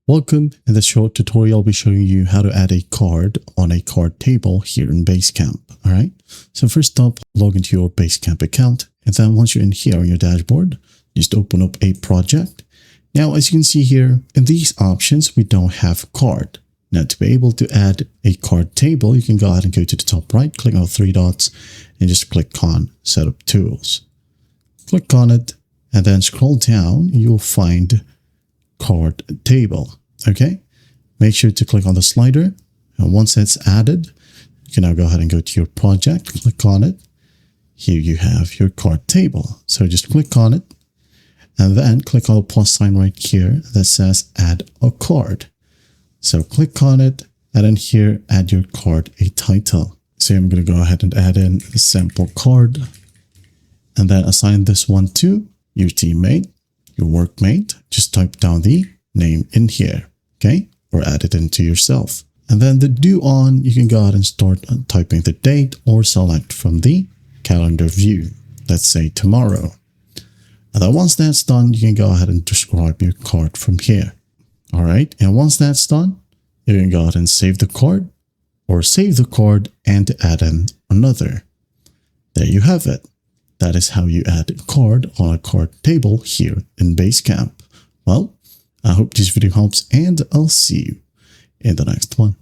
Welcome. In this short tutorial, I'll be showing you how to add a card on a card table here in Basecamp. All right. So first up, log into your Basecamp account. And then once you're in here on your dashboard, just open up a project. Now, as you can see here, in these options, we don't have a card. Now, to be able to add a card table, you can go ahead and go to the top right, click on the three dots, and just click on Setup Tools. Click on it, and then scroll down, you'll find card table. Okay, make sure to click on the slider, and once that's added, you can now go ahead and go to your project, click on it. Here you have your card table. So just click on it, and then click on the plus sign right here that says add a card. So click on it, and then here add your card a title. So I'm going to go ahead and add in a sample card, and then assign this one to your teammate, your workmate. Just type down the name in here, okay? Or add it into yourself. And then the due on, you can go ahead and start typing the date or select from the calendar view. Let's say tomorrow. And then once that's done, you can go ahead and describe your card from here. All right. And once that's done, you can go ahead and save the card or save the card and add in another. There you have it. That is how you add a card on a card table here in Basecamp. Well, I hope this video helps, and I'll see you in the next one.